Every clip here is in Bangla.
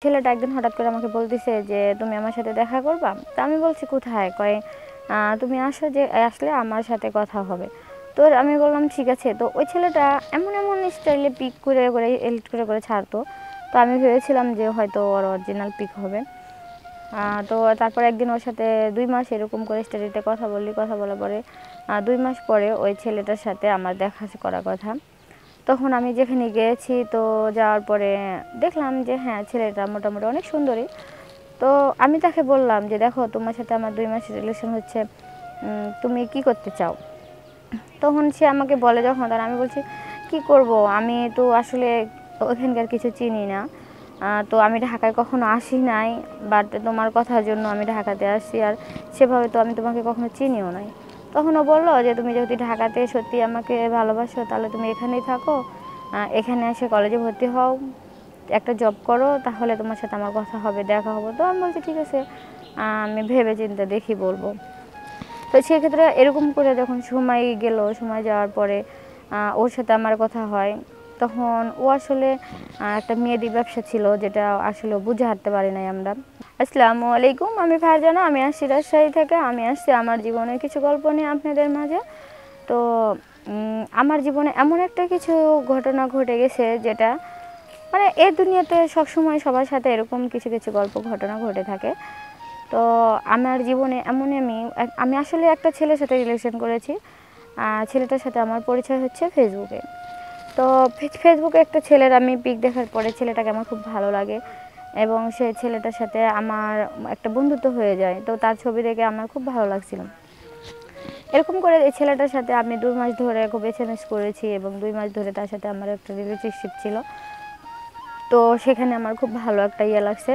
ছেলেটা একদিন হঠাৎ করে আমাকে বলতেছে যে, "তুমি আমার সাথে দেখা করবা?" তো আমি বলছি, "কোথায়?" কয়, তুমি আসো, যে আসলে আমার সাথে কথা হবে।" তো আমি বললাম, "ঠিক আছে।" তো ওই ছেলেটা এমন স্টাইলে পিক করে এডিট করে ছাড়তো। তো আমি ভেবেছিলাম যে হয়তো ওর অরিজিনাল পিক হবে। তো তারপর একদিন ওর সাথে ২ মাস এরকম করে স্টাডিতে কথা বলি। কথা বলার পরে ২ মাস পরে ওই ছেলেটার সাথে আমার দেখা করার কথা। তখন আমি যেখানে গিয়েছি, তো যাওয়ার পরে দেখলাম যে হ্যাঁ, ছেলেটা মোটামুটি অনেক সুন্দরী। তো আমি তাকে বললাম যে, "দেখো, তোমার সাথে আমার ২ মাসের রিলেশন হচ্ছে, তুমি কি করতে চাও?" তখন সে আমাকে বলে যখন, তখন আমি বলছি, "কি করব? আমি তো আসলে ওখানকার কিছু চিনি না। তো আমি ঢাকায় কখনো আসি নাই, বাট তোমার কথার জন্য আমি ঢাকাতে আসছি, আর সেভাবে তো আমি তোমাকে কখনো চিনিও নাই।" তখন ও বলল যে, "তুমি যদি ঢাকাতে সত্যি আমাকে ভালোবাসো, তাহলে তুমি এখানেই থাকো, এখানে এসে কলেজে ভর্তি হও, একটা জব করো, তাহলে তোমার সাথে আমার কথা হবে, দেখা হবে।" তো আমি বলছি, "ঠিক আছে, আমি ভেবে চিন্তে দেখি, বলবো।" তো সেক্ষেত্রে এরকম করে যখন সময় গেল, সময় যাওয়ার পরে ওর সাথে আমার কথা হয়। তখন ও আসলে একটা মেয়েদের ব্যবসা ছিল, যেটা আসলে বুঝে হাঁটতে পারি নাই আমরা। আসসালামু আলাইকুম, আমি ফারজানা, আমি আসছি রাজশাহী থেকে। আমি আসছি আমার জীবনের কিছু গল্প নিয়ে আপনাদের মাঝে। তো আমার জীবনে এমন একটা কিছু ঘটনা ঘটে গেছে, যেটা মানে এই দুনিয়াতে সবসময় সবার সাথে এরকম কিছু কিছু গল্প ঘটনা ঘটে থাকে। তো আমার জীবনে এমনই আমি আসলে একটা ছেলের সাথে রিলেশন করেছি। ছেলেটার সাথে আমার পরিচয় হচ্ছে ফেসবুকে। তো ফেসবুকে একটা ছেলের আমি পিক দেখার পরে ছেলেটাকে আমার খুব ভালো লাগে, এবং সেই ছেলেটার সাথে আমার একটা বন্ধুত্ব হয়ে যায়। তো তার ছবি দেখে আমার খুব ভালো লাগছিল। এরকম করে এই ছেলেটার সাথে আমি ২ মাস ধরে খুব এসএমএস করেছি, এবং ২ মাস ধরে তার সাথে আমার একটা রিলেশনশিপ ছিল। তো সেখানে আমার খুব ভালো একটা লাগছে।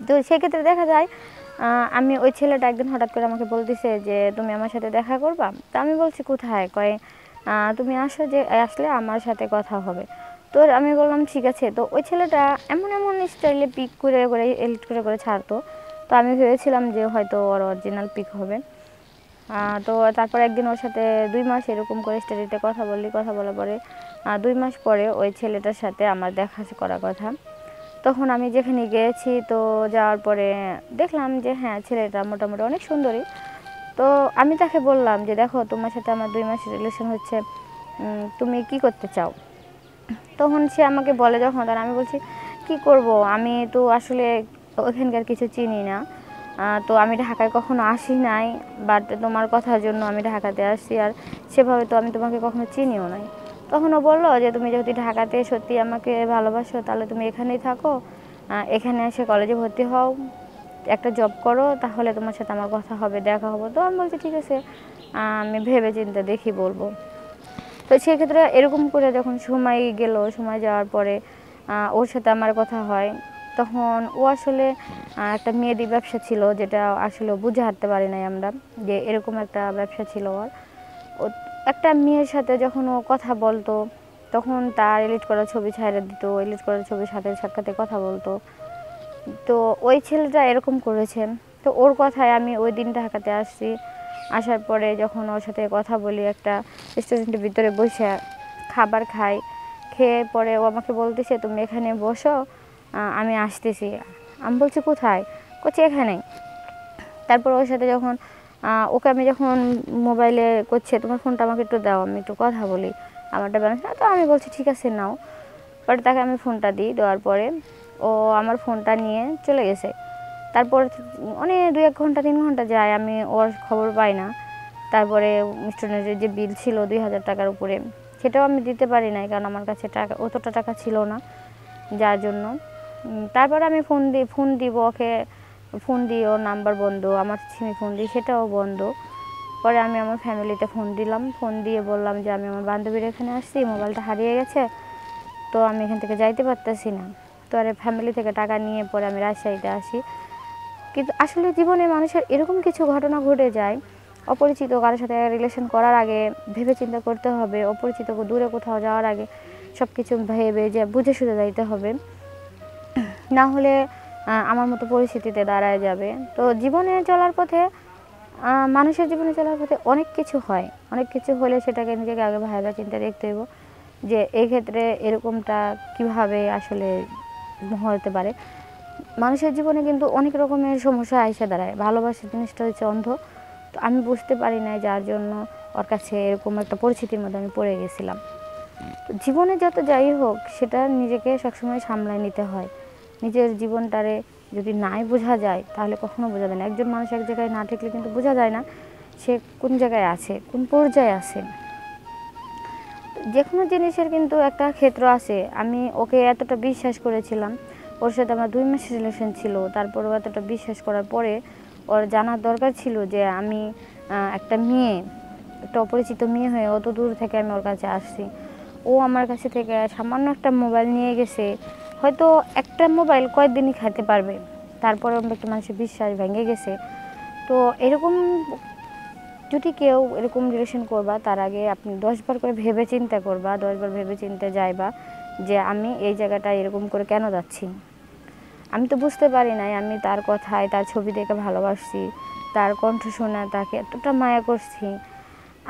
তো সেক্ষেত্রে দেখা যায়, আমি ওই ছেলেটা একদিন হঠাৎ করে আমাকে বলতেছে যে, "তুমি আমার সাথে দেখা করবা?" তো আমি বলছি, "কোথায়?" কয়, "তুমি আসো, যে আসলে আমার সাথে কথা হবে।" তো আমি বললাম, "ঠিক আছে।" তো ওই ছেলেটা এমন স্টাইলে পিক করে এডিট করে ছাড়তো। তো আমি ভেবেছিলাম যে হয়তো ওর অরিজিনাল পিক হবে। তো তারপর একদিন ওর সাথে ২ মাস এরকম করে স্টাডিতে কথা বলি। কথা বলার পরে ২ মাস পরে ওই ছেলেটার সাথে আমার দেখা করার কথা। তখন আমি যেখানে গিয়েছি, তো যাওয়ার পরে দেখলাম যে হ্যাঁ, ছেলেটা মোটামুটি অনেক সুন্দরী। তো আমি তাকে বললাম যে, "দেখো, তোমার সাথে আমার ২ মাসের রিলেশন হচ্ছে, তুমি কি করতে চাও?" তখন সে আমাকে বলে যখন, তখন আমি বলছি, "কি করব? আমি তো আসলে ওখানকার কিছু চিনি না। তো আমি ঢাকায় কখনো আসি নাই, বাট তোমার কথার জন্য আমি ঢাকাতে আসছি, আর সেভাবে তো আমি তোমাকে কখনো চিনিও নাই।" তখন ও বলল যে, "তুমি যদি ঢাকাতে সত্যি আমাকে ভালোবাসো, তাহলে তুমি এখানেই থাকো, এখানে এসে কলেজে ভর্তি হও, একটা জব করো, তাহলে তোমার সাথে আমার কথা হবে, দেখা হবে।" তো আমি বলছি, "ঠিক আছে, আমি ভেবে চিন্তে দেখি, বলবো।" তো সেক্ষেত্রে এরকম করে যখন সময় গেল, সময় যাওয়ার পরে ওর সাথে আমার কথা হয়। তখন ও আসলে একটা মেয়েদের ব্যবসা ছিল, যেটা আসলে বুঝে হাঁটতে পারি নাই আমরা, যে এরকম একটা ব্যবসা ছিল ওর। ও একটা মেয়ের সাথে যখন ও কথা বলতো, তখন তার এডিট করা ছবি ছাইড়া দিত, এডিট করা ছবির সাথে সাক্ষাতে কথা বলতো। তো ওই ছেলেটা এরকম করেছে। তো ওর কথায় আমি ওই দিন ঢাকাতে আসছি। আসার পরে যখন ওর সাথে কথা বলি, একটা রেস্টুরেন্টের ভিতরে বসে খাবার খাই, খেয়ে পরে ও আমাকে বলতেছে, "তুমি এখানে বসো, আমি আসতেছি।" আমি বলছি, "কোথায়?" করছি, "এখানেই।" তারপর ওর সাথে যখন ওকে আমি যখন মোবাইলে করছে, "তোমার ফোনটা আমাকে একটু দাও, আমি একটু কথা বলি, আমারটা ব্যালেন্স না।" তো আমি বলছি, "ঠিক আছে, নাও।" পরে তাকে আমি ফোনটা দিই। দেওয়ার পরে ও আমার ফোনটা নিয়ে চলে গেছে। তারপর অনেক ২-১ ঘন্টা ৩ ঘন্টা যায়, আমি ওর খবর পাই না। তারপরে স্টুডেন্টের যে বিল ছিল ২,০০০ টাকার উপরে, সেটাও আমি দিতে পারি নাই, কারণ আমার কাছে অতটা টাকা ছিল না, যার জন্য। তারপরে আমি ফোন দিব ওকে, ফোন দিই, ওর নাম্বার বন্ধ, আমার সিমে ফোন দিই, সেটাও বন্ধ। পরে আমি আমার ফ্যামিলিতে ফোন দিলাম, ফোন দিয়ে বললাম যে, "আমি আমার বান্ধবীর এখানে আসছি, মোবাইলটা হারিয়ে গেছে, তো আমি এখান থেকে যাইতে পারতেছি না।" তো আর ফ্যামিলি থেকে টাকা নিয়ে পরে আমি রাজশাহীতে আসি। কিন্তু আসলে জীবনে মানুষের এরকম কিছু ঘটনা ঘটে যায়, অপরিচিত কারোর সাথে রিলেশন করার আগে ভেবে চিন্তা করতে হবে, অপরিচিত দূরে কোথাও যাওয়ার আগে সব কিছু ভেবে যে বুঝে শুনে যাইতে হবে, না হলে আমার মতো পরিস্থিতিতে দাঁড়ায় যাবে। তো জীবনে চলার পথে, মানুষের জীবনে চলার পথে অনেক কিছু হয়, অনেক কিছু হলে সেটাকে নিজেকে আগে ভাইবা চিন্তা দেখতে হইব, যে এই ক্ষেত্রে এরকমটা কিভাবে আসলে হতে পারে। মানুষের জীবনে কিন্তু অনেক রকমের সমস্যা আইসা দাঁড়ায়। ভালোবাসা জিনিসটা হচ্ছে অন্ধ। তো আমি বুঝতে পারি নাই, যার জন্য ওর কাছে এরকম একটা পরিস্থিতির মধ্যে আমি পড়ে গেছিলাম। তো জীবনে যত যাই হোক সেটা নিজেকে সবসময় সামলায় নিতে হয়। নিজের জীবনটারে যদি নাই বোঝা যায় তাহলে কখনো বোঝা যায় না। একজন মানুষ এক জায়গায় না ঠেকলে কিন্তু বোঝা যায় না সে কোন জায়গায় আছে, কোন পর্যায়ে আছে। যে কোনো জিনিসের কিন্তু একটা ক্ষেত্র আছে। আমি ওকে এতটা বিশ্বাস করেছিলাম, ওর সাথে আমার 2 মাসের রিলেশন ছিল। তারপরেও এতটা বিশ্বাস করার পরে ওর জানার দরকার ছিল যে আমি একটা মেয়ে, একটা অপরিচিত মেয়ে হয়ে অত দূর থেকে আমি ওর কাছে আসছি। ও আমার কাছে থেকে সামান্য একটা মোবাইল নিয়ে গেছে। হয়তো একটা মোবাইল কয়েকদিনই খাইতে পারবে, তারপরে একটা মানুষের বিশ্বাস ভেঙে গেছে। তো এরকম যদি কেউ এরকম রিলেশন করবা তার আগে আপনি 10বার করে ভেবে চিন্তা করবা, 10বার ভেবে চিন্তে যাইবা যে আমি এই জায়গাটায় এরকম করে কেন যাচ্ছি। আমি তো বুঝতে পারি নাই, আমি তার কথায় তার ছবি দেখে ভালোবাসছি, তার কণ্ঠ শোনা তাকে এতটা মায়া করছি।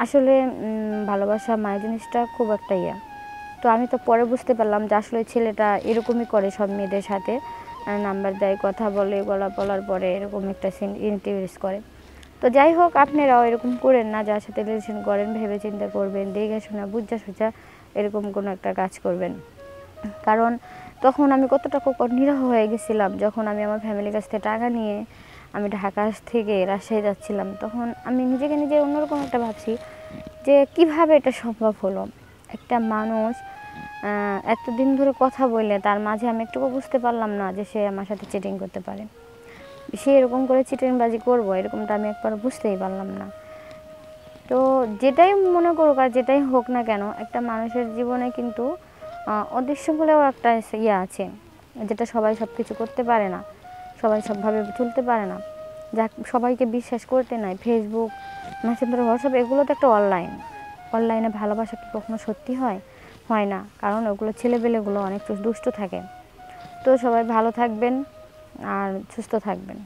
আসলে ভালোবাসা মায়া জিনিসটা খুব একটা তো আমি তো পরে বুঝতে পারলাম যে আসলে ছেলেটা এরকমই করে সব মেয়েদের সাথে, নাম্বার দেয়, কথা বলে, বলার পরে এরকম একটা ইন্টারেস্ট করে। তো যাই হোক, আপনারাও এরকম করেন না, যার সাথে রিলেশন করেন ভেবে চিন্তা করবেন, দেখে শোনা বুঝা সুঝা এরকম কোনো একটা কাজ করবেন। কারণ তখন আমি কতটা নিরীহ হয়ে গেছিলাম, যখন আমি আমার ফ্যামিলির কাছ থেকে টাকা নিয়ে আমি ঢাকা থেকে রাজশাহী যাচ্ছিলাম, তখন আমি নিজেকে নিজে অন্যরকম একটা ভাবছি যে কিভাবে এটা সম্ভব হলো। একটা মানুষ এতদিন ধরে কথা বললে তার মাঝে আমি একটুকু বুঝতে পারলাম না যে সে আমার সাথে চিটিং করতে পারে, সে এরকম করে চিটিংবাজি করবো এরকমটা আমি একবার বুঝতেই পারলাম না। তো যেটাই মনে করুক আর যেটাই হোক না কেন, একটা মানুষের জীবনে কিন্তু অদৃশ্য বলেও একটা আছে, যেটা সবাই সব কিছু করতে পারে না, সবাই সবভাবে চলতে পারে না, যা সবাইকে বিশ্বাস করতে নাই। ফেসবুক, মেসেঞ্জার, হোয়াটসঅ্যাপ এগুলো তো একটা অনলাইনে ভালোবাসা কি কখনো সত্যি হয় না, কারণ ওগুলো ছেলেপেলেগুলো অনেক দুষ্ট থাকে। তো সবাই ভালো থাকবেন আর সুস্থ থাকবেন।